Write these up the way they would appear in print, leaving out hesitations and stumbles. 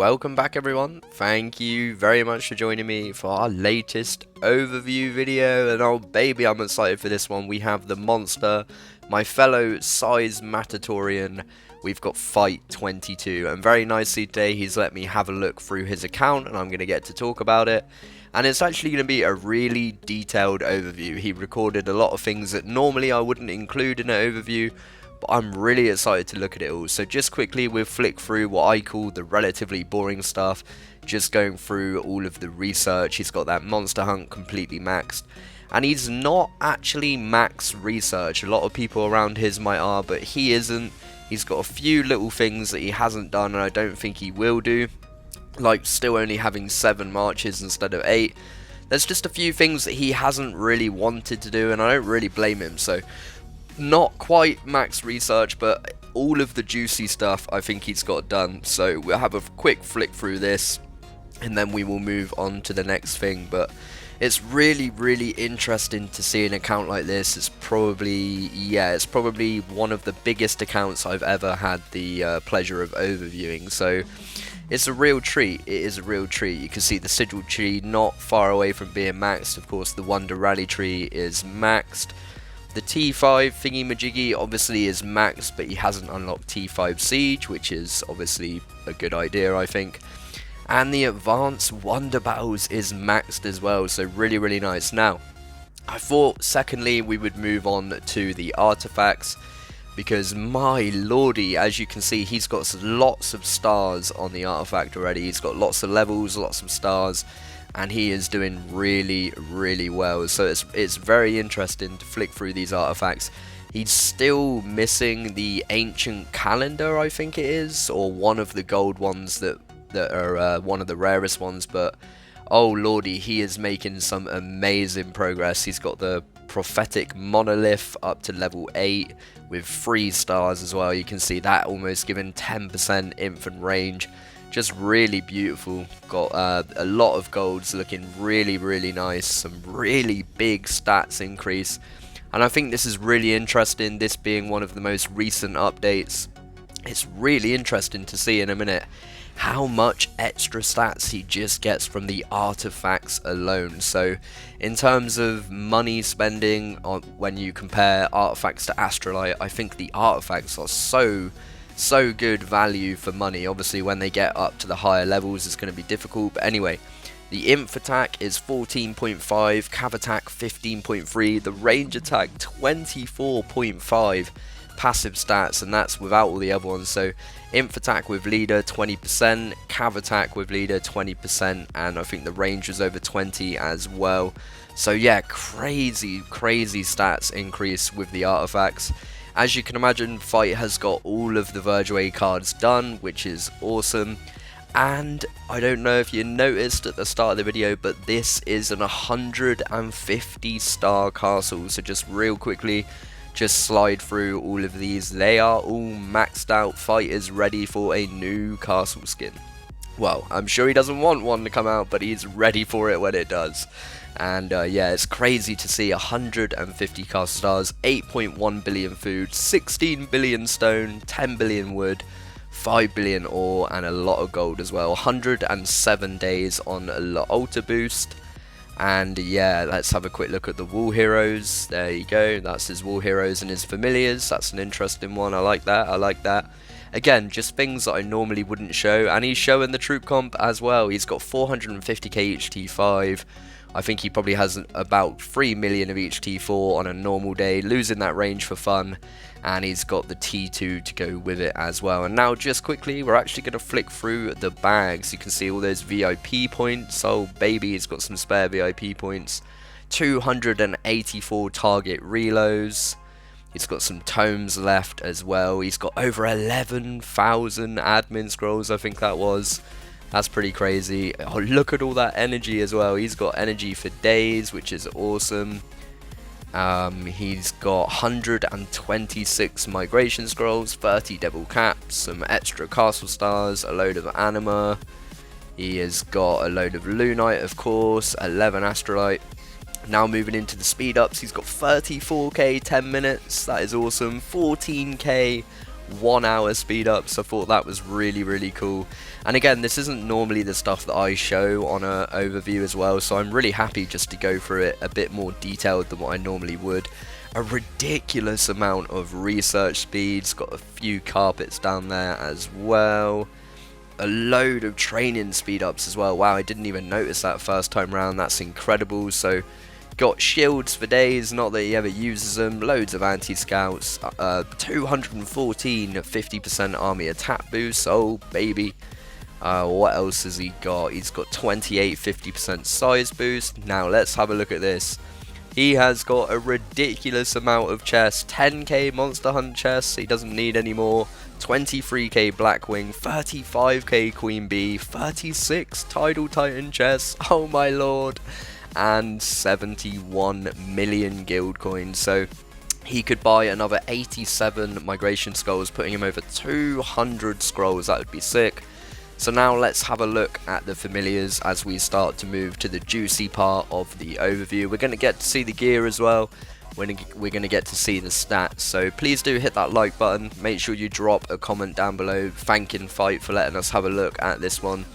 welcome back everyone. Thank you very much for joining me for our latest overview video, and oh baby, I'm excited for this one. We have the monster, my fellow SIZEMATTERtorian. We've got FITE22, and very nicely today he's let me have a look through his account and I'm going to get to talk about it. And it's actually going to be a really detailed overview. He recorded a lot of things that normally I wouldn't include in an overview, but I'm really excited to look at it all. So just quickly, we'll flick through what I call the relatively boring stuff, just going through all of the research. He's got that monster hunt completely maxed, and he's not actually max research. A lot of people around his might are, but he isn't. He's got a few little things that he hasn't done, and I don't think he will do, like still only having 7 marches instead of 8. There's just a few things that he hasn't really wanted to do, and I don't really blame him. So not quite max research, but all of the juicy stuff I think he's got done. So we'll have a quick flick through this and then we will move on to the next thing. But it's really interesting to see an account like this. It's probably one of the biggest accounts I've ever had the pleasure of overviewing. So it's a real treat. It is a real treat. You can see the sigil tree not far away from being maxed. Of course, the Wonder Rally tree is maxed. The T5 thingy majiggy obviously is maxed, but he hasn't unlocked T5 Siege, which is obviously a good idea, I think. And the Advanced Wonder Battles is maxed as well, so really nice. Now, I thought secondly we would move on to the artifacts, because my lordy, as you can see, he's got lots of stars on the artifact already. He's got lots of levels, lots of stars, and he is doing really well. So it's very interesting to flick through these artifacts. He's still missing the ancient calendar, I think it is, or one of the gold ones that are one of the rarest ones, but oh lordy, he is making some amazing progress. He's got the prophetic monolith up to level 8 with 3 stars as well. You can see that almost giving 10% infant range. Just really beautiful. Got a lot of golds, looking really nice. Some really big stats increase, and I think this is really interesting, this being one of the most recent updates. It's really interesting to see in a minute how much extra stats he just gets from the artifacts alone. So in terms of money spending, when you compare artifacts to Astrolite, I think the artifacts are so good value for money. Obviously when they get up to the higher levels it's going to be difficult, but anyway, the inf attack is 14.5, cav attack 15.3, the range attack 24.5 passive stats, and that's without all the other ones. So inf attack with leader 20%, cav attack with leader 20%, and I think the range was over 20 as well. So yeah, crazy stats increase with the artifacts. As you can imagine, Fight has got all of the Vergeway cards done, which is awesome. And I don't know if you noticed at the start of the video, but this is an 150 star castle. So just real quickly, just slide through all of these. They are all maxed out. Fight is ready for a new castle skin. Well, I'm sure he doesn't want one to come out, but he's ready for it when it does. And yeah, it's crazy to see 150 castle stars, 8.1 billion food, 16 billion stone, 10 billion wood, 5 billion ore, and a lot of gold as well. 107 days on altar boost. And yeah, let's have a quick look at the wall heroes. There you go, that's his wall heroes and his familiars. That's an interesting one. I like that. Again, just things that I normally wouldn't show, and he's showing the troop comp as well. He's got 450k each T5. I think he probably has about 3 million of each T4 on a normal day, losing that range for fun, and he's got the T2 to go with it as well. And now just quickly, we're actually going to flick through the bags. You can see all those VIP points. Oh baby, he's got some spare VIP points. 284 target reloads. He's got some tomes left as well. He's got over 11,000 admin scrolls, I think that was. That's pretty crazy. Oh, look at all that energy as well. He's got energy for days, which is awesome. He's got 126 migration scrolls, 30 devil caps, some extra castle stars, a load of anima. He has got a load of lunite, of course, 11 astrolite. Now moving into the speed ups, he's got 34k 10 minutes. That is awesome. 14k 1 hour speed ups. I thought that was really cool. And again, this isn't normally the stuff that I show on an overview as well, so I'm really happy just to go through it a bit more detailed than what I normally would. A ridiculous amount of research speeds, got a few carpets down there as well. A load of training speed ups as well. Wow, I didn't even notice that first time round. That's incredible. So got shields for days, not that he ever uses them. Loads of anti-scouts, 214 50% army attack boosts. Oh baby. What else has he got? He's got 28 50% size boost. Now let's have a look at this. He has got a ridiculous amount of chests. 10k Monster Hunt chests, he doesn't need any more. 23k Blackwing, 35k Queen Bee, 36 Tidal Titan chests, oh my lord, and 71 million guild coins. So he could buy another 87 migration scrolls, putting him over 200 scrolls. That would be sick. So now let's have a look at the familiars as we start to move to the juicy part of the overview. We're going to get to see the gear as well. We're going to get to see the stats. So please do hit that like button. Make sure you drop a comment down below thanking Fight for letting us have a look at this one,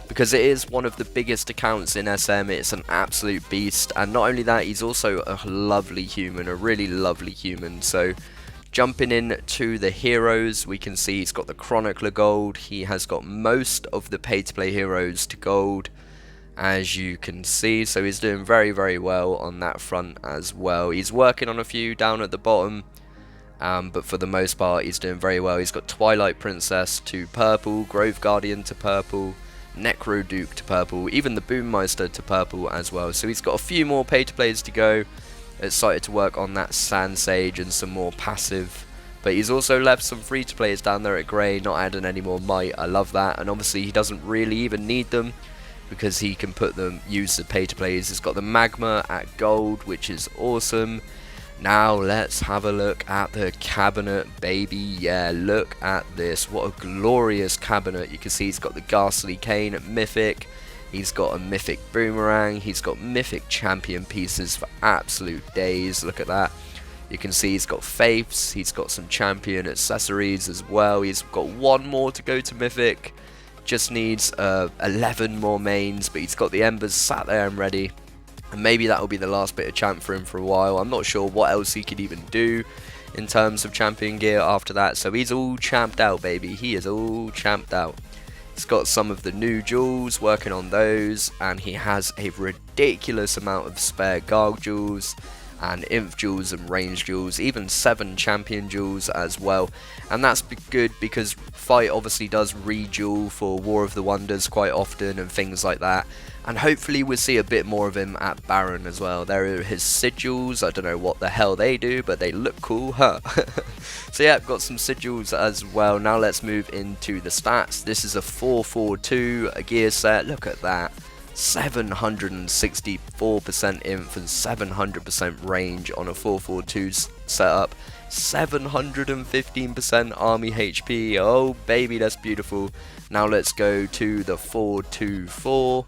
because it is one of the biggest accounts in SM. It's an absolute beast, and not only that, he's also a lovely human, a really lovely human. So jumping in to the heroes, we can see he's got the Chronicler Gold. He has got most of the pay-to-play heroes to gold, as you can see. So he's doing very well on that front as well. He's working on a few down at the bottom, but for the most part, he's doing very well. He's got Twilight Princess to purple, Grove Guardian to purple, Necro Duke to purple, even the Boommeister to purple as well. So he's got a few more pay-to-plays to go. Excited to work on that Sand Sage and some more passive, but he's also left some free to players down there at grey, not adding any more might. I love that, and obviously he doesn't really even need them because he can put them, use the pay to plays. He's got the Magma at gold, which is awesome. Now let's have a look at the cabinet, baby. Yeah, look at this, what a glorious cabinet. You can see he's got the Ghastly Cane at mythic. He's got a mythic boomerang. He's got mythic champion pieces for absolute days. Look at that. You can see he's got faiths. He's got some champion accessories as well. He's got one more to go to mythic. Just needs 11 more mains, but he's got the embers sat there and ready. And maybe that will be the last bit of champ for him for a while. I'm not sure what else he could even do in terms of champion gear after that. So he's all champed out, baby. He is all champed out. He's got some of the new jewels, working on those, and he has a ridiculous amount of spare Garg jewels and Inf jewels and range jewels, even 7 champion jewels as well. And that's good because Fight obviously does re-jewel for War of the Wonders quite often and things like that. And hopefully we'll see a bit more of him at Baron as well. There are his sigils. I don't know what the hell they do, but they look cool, huh? So yeah, I've got some sigils as well. Now let's move into the stats. This is a 442 gear set. Look at that. 764% inf and 700% range on a 442 setup. 715% army HP. Oh baby, that's beautiful. Now let's go to the 424.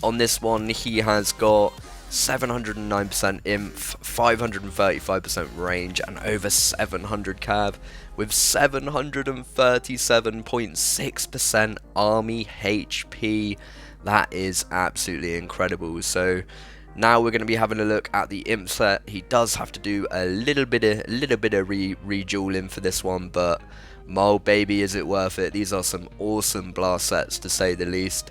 On this one, he has got 709% inf, 535% range, and over 700 cav, with 737.6% army HP. That is absolutely incredible. So now we're going to be having a look at the imp set. He does have to do a little bit of rejuveling for this one, but my baby, is it worth it? These are some awesome blast sets, to say the least.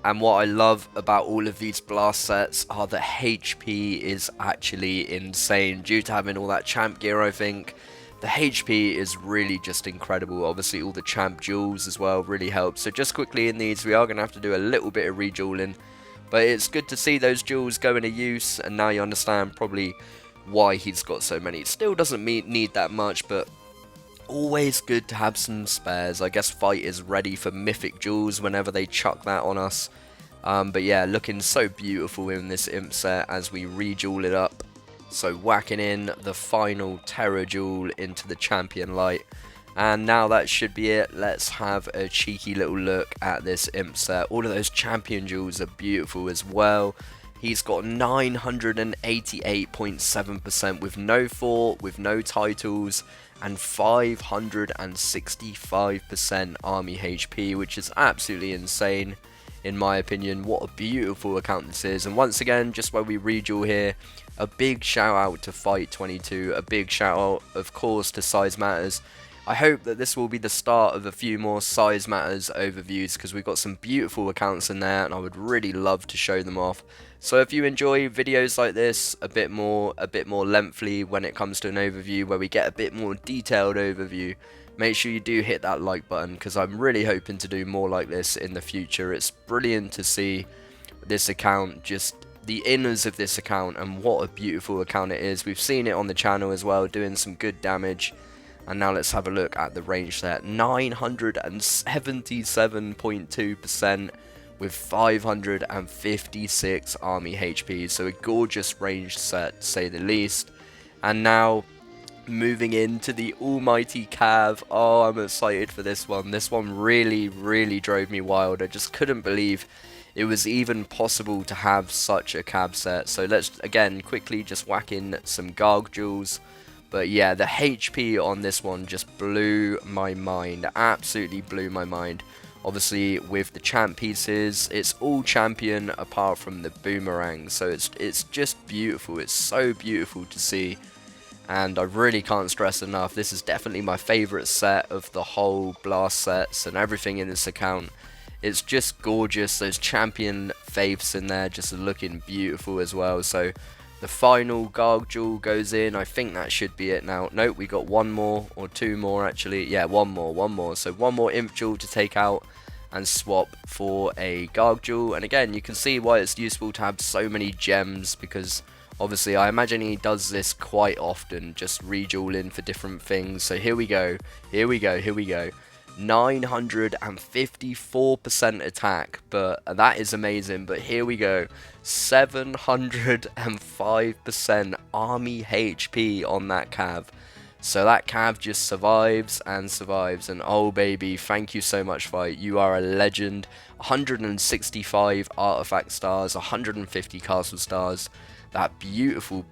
And what I love about all of these blast sets are the HP is actually insane. Due to having all that champ gear, I think the HP is really just incredible. Obviously all the champ jewels as well really help. So just quickly in these, we are going to have to do a little bit of rejuveling, but it's good to see those jewels go into use, and now you understand probably why he's got so many. It still doesn't need that much, but always good to have some spares. I guess Fight is ready for mythic jewels whenever they chuck that on us. But yeah, looking so beautiful in this imp set as we rejewel it up. So whacking in the final Terror Jewel into the champion light. And now that should be it. Let's have a cheeky little look at this imp set. All of those champion jewels are beautiful as well. He's got 988.7% with no fort, with no titles, and 565% army HP, which is absolutely insane in my opinion. What a beautiful account this is. And once again, just while we reduel here, a big shout out to FITE22, a big shout out of course to SIZEMATTERS. I hope that this will be the start of a few more SIZEMATTERS overviews, because we've got some beautiful accounts in there and I would really love to show them off. So if you enjoy videos like this, a bit more lengthy when it comes to an overview, where we get a bit more detailed overview, make sure you do hit that like button, because I'm really hoping to do more like this in the future. It's brilliant to see this account, just the inners of this account, and what a beautiful account it is. We've seen it on the channel as well, doing some good damage. And now let's have a look at the range set. 977.2% with 556 army HP. So a gorgeous range set, to say the least. And now moving into the almighty Cav. Oh, I'm excited for this one. This one really drove me wild. I just couldn't believe it was even possible to have such a Cav set. So let's again quickly just whack in some Gargoyles. But yeah, the HP on this one just blew my mind. Absolutely blew my mind. Obviously, with the champ pieces, it's all champion apart from the boomerang. So it's just beautiful. It's so beautiful to see. And I really can't stress enough, this is definitely my favourite set of the whole blast sets and everything in this account. It's just gorgeous. Those champion faiths in there just looking beautiful as well. So the final Gargoyle goes in. I think that should be it now. Nope, we got one more, or two more actually. Yeah, one more. So one more Imp Jewel to take out and swap for a Gargoyle. And again, you can see why it's useful to have so many gems, because obviously I imagine he does this quite often, just redueling for different things. So here we go. 954% attack, but that is amazing. But here we go, 705% army HP on that Cav. So that Cav just survives and survives. And oh baby, thank you so much, Fight. You are a legend. 165 artifact stars, 150 castle stars. That beautiful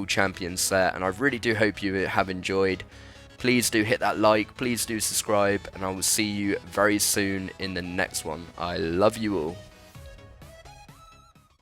champion set. And I really do hope you have enjoyed. Please do hit that like, please do subscribe, and I will see you very soon in the next one. I love you all.